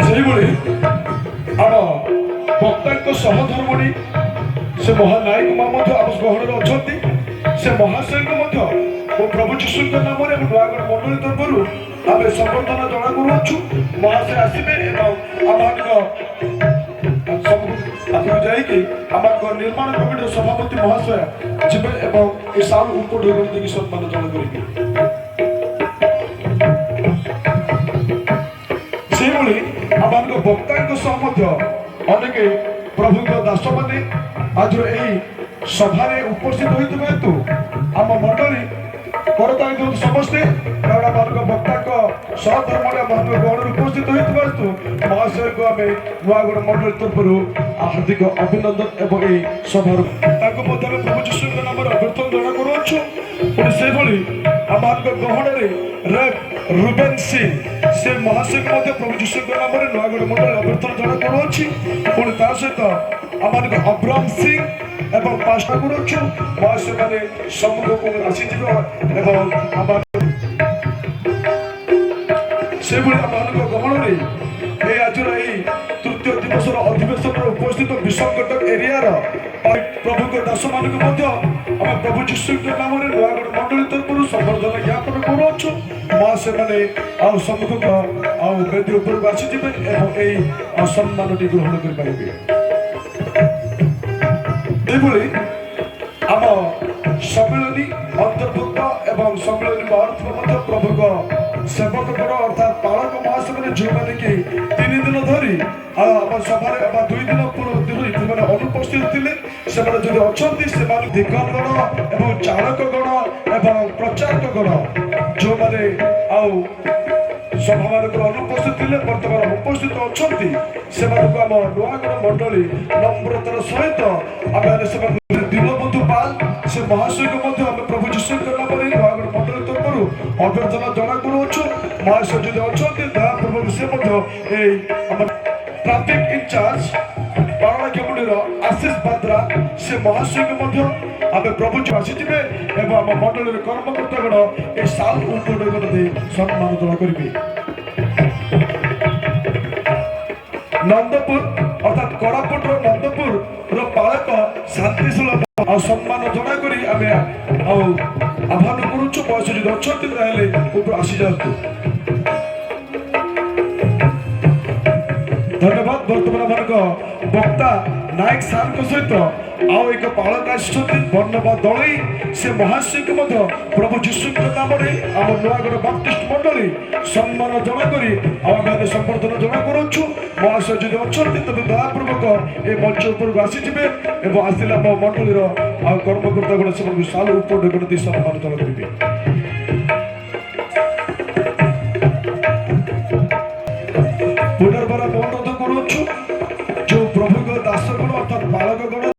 ସେଇଭଳି ଆମ ବକ୍ତାଙ୍କ ସହଧର୍ମଣୀ ସେ ମହାନାୟକ ମା ମଧ୍ୟ ଆମ ଗହଣରେ ଅଛନ୍ତି। ସେ ମହାଶୟଙ୍କୁ ମଧ୍ୟ ଓ ପ୍ରଭୁ ଯୀଶୁଙ୍କ ନାମରେ ଆମ ନୂଆଗଡ଼ ମଣ୍ଡଳୀ ତରଫରୁ ଆମେ ସମ୍ବର୍ଦ୍ଧନା ଜଣା କରୁଅଛୁ। ମହାଶୟ ଆସିବେ ଏବଂ ଆମମାନଙ୍କ ଆଗକୁ ଯାଇକି ଆମଙ୍କ ନିର୍ମାଣ କମିଟିର ସଭାପତି ମହାଶୟ ଯିବେ ଏବଂ ଏ ସାଲ ଉପଢୌକନ ଦେଇକି ସମ୍ମାନ ଜଣା କରିବେ। ସେଇଭଳି ଆମମାନଙ୍କ ବକ୍ତାଙ୍କ ସହ ମଧ୍ୟ ଅନେକ ପ୍ରଭୁଙ୍କ ଦାସମାନେ ଆଜିର ଏହି ସଭାରେ ଉପସ୍ଥିତ ହୋଇଥିବା ହେତୁ ଆମ ମଣ୍ଡଳୀ କରତାଳି ଦେଉ ସମସ୍ତେ, କାରଣ ଆମମାନଙ୍କ ବକ୍ତାଙ୍କ ସହଧର୍ମରେ ଆମମାନଙ୍କ ଗହଣରେ ଉପସ୍ଥିତ ହୋଇଥିବା ହେତୁ ମହାଶୟଙ୍କୁ ଆମେ ନୂଆଗଡ଼ ମଣ୍ଡଳୀ ତରଫରୁ ହାର୍ଦ୍ଦିକ ଅଭିନନ୍ଦନ ଏବଂ ଏହି ସଭାରୁ ତାଙ୍କୁ ମଧ୍ୟ ଆମେ ପ୍ରଭୁ ଯୀଶୁଙ୍କ ନାମରେ ଅଭ୍ୟର୍ଥନା ଜଣା କରୁଅଛୁ। ପୁଣି ସେହିଭଳି ଆମମାନଙ୍କ ଗହଣରେ ରୁବେନ ସିଂ ସେ ମହାଶୟଙ୍କୁ ମଧ୍ୟ ପ୍ରଭୁ ଯୀଶୁଙ୍କ ନାମରେ ନୂଆଗଡ଼ ମଣ୍ଡଳୀ ଅଭ୍ୟର୍ଥନା ଜଣା କରୁଅଛି। ପୁଣି ତା ସହିତ ଆମମାନଙ୍କ ଅବ୍ରାମ ସିଂ ଏବଂ ପାଷ୍ଟ କରୁଅଛୁ। ମହାଶୟମାନେ ସମ୍ମୁଖକୁ ଆସିଯିବ ଏବଂ ସେଭଳି ଆମମାନଙ୍କ ଗହଣରେ ଏହି ଆଜିର ଏହି ତୃତୀୟ ଦିବସର ଅଧିବେଶନରେ ଉପସ୍ଥିତ ବିଷମକଟକ ଏରିଆର ପ୍ରଭୁଙ୍କ ଦାସମାନଙ୍କୁ ମଧ୍ୟ ଆମେ ପ୍ରଭୁ ଯୀଶୁଙ୍କ ନାମରେ ନୂଆଗଡ଼ ମଣ୍ଡଳୀ ତରଫରୁ ସମ୍ବର୍ଦ୍ଧନା ଜ୍ଞାପନ କରୁଅଛୁ। ମହାଶୟମାନେ ଆଉ ସମ୍ମୁଖକୁ ଆଉ ବେଦୀ ଉପରକୁ ଆସିଯିବେ ଏବଂ ଏହି ସମ୍ମାନଟି ଗ୍ରହଣ କରିପାରିବେ। ସେହିଭଳି ଆମ ସମ୍ମିଳନୀ ଅନ୍ତର୍ଭୁକ୍ତ ଏବଂ ସମ୍ମିଳନୀ ଅର୍ଥ ମଧ୍ୟ ପ୍ରଭୁଙ୍କ ସେବକଙ୍କର ଅର୍ଥାତ୍ ପାଳକ ମହାସଭାରେ ଯେଉଁମାନେ କି 3 ଦିନ ଧରି ଆମ ସଭାରେ ବା 2 ଦିନ ପୂର୍ବରୁ ଯେଉଁମାନେ ଅନୁପସ୍ଥିତ ଥିଲେ ସେମାନେ ଯଦି ଅଛନ୍ତି ସେମାନେ ଦିଗଗଣ ଏବଂ ଚାଳକଗଣ ଏବଂ ପ୍ରଚାରକଗଣ ଯେଉଁମାନେ ଆଉ ସଭାମାନଙ୍କର ଅନୁପସ୍ଥିତ ଥିଲେ ବର୍ତ୍ତମାନ ଉପସ୍ଥିତ ଅଛନ୍ତି ସେମାନଙ୍କୁ ଆମ ନୂଆଗଡ଼ ମଣ୍ଡଳୀ ନମ୍ରତାର ସହିତ ଆମେ ସେମାନଙ୍କୁ ଦୀନବନ୍ଧୁ ପାଲ ସେ ମହାଶୟକୁ ମଧ୍ୟ ଆମେ ପ୍ରଭୁ ଯୀଶୁଙ୍କ ନାମରେ ନୂଆଗଡ଼ ମଣ୍ଡଳୀ ତରଫରୁ ଅଭ୍ୟର୍ଥନା ଜଣା କରୁଅଛୁ। ମହାଶୟ ଯଦି ଅଛନ୍ତି ଦୟାପୂର୍ବକ ସେ ମଧ୍ୟ ଏଇ ଆମ ଟ୍ରାଫିକ ଇନଚାର୍ଜ ପାରଣା କେମୁଡ଼ିର ଆଶିଷ ବାଦ୍ରା ସେ ମହାଶୟକୁ ମଧ୍ୟ ଆମେ ପ୍ରଭୁ ଆସିଯିବେ ଏବଂ ଆମ ମଣ୍ଡଳୀର କର୍ମକର୍ତ୍ତାଗଣ ଏ ସାଲ ଉପଢୌକନ ଦେଇ ସମ୍ମାନ ଜଣା କରିବେ। ନନ୍ଦପୁର ଅର୍ଥାତ୍ କୋରାପୁଟର ନନ୍ଦପୁରର ପାଳକ ଶାନ୍ତିଶୀଳ ଆଉ ସମ୍ମାନ ଜଣା କରି ଆମେ ଆଉ ଆହ୍ୱାନ କରୁଛୁ। ବୟସ ଯଦି ଅଛନ୍ତି ତାହେଲେ ଉପରୁ ଆସିଯାଆନ୍ତୁ। ଧନ୍ୟବାଦ। ବର୍ତ୍ତମାନ ଆମମାନଙ୍କ ବକ୍ତା ନାୟକ ସାରଙ୍କ ସହିତ ଆଉ ଏକ ପାଳକ ଆସିଛନ୍ତି ବର୍ଣ୍ଣବା ଦଳେଇ ସେ ମହାଶୟଙ୍କୁ ମଧ୍ୟ ପ୍ରଭୁ ଯୀଶୁଙ୍କ ନାମରେ ଆମ ନୂଆଗଡ଼ ବାପ୍ଟିଷ୍ଟ ମଣ୍ଡଳୀ ସମ୍ମାନ ଜଣା କରି ଆଉ ଆମେ ସମ୍ବର୍ଦ୍ଧନା ଜଣା କରୁଛୁ। ମହାଶୟ ଯଦି ଅଛନ୍ତି ତେବେ ଦୟାପୂର୍ବକ ଏ ମଞ୍ଚ ଉପରକୁ ଆସିଯିବେ ଏବଂ ଆସିଲେ ଆମ ମଣ୍ଡଳୀର ଆଉ କର୍ମକର୍ତ୍ତା ଗୁଣ ସେମାନଙ୍କୁ ସାଲ ଉପଢୌକନ ଦେଇ ସମ୍ମାନ ଜଣା କରିବେ।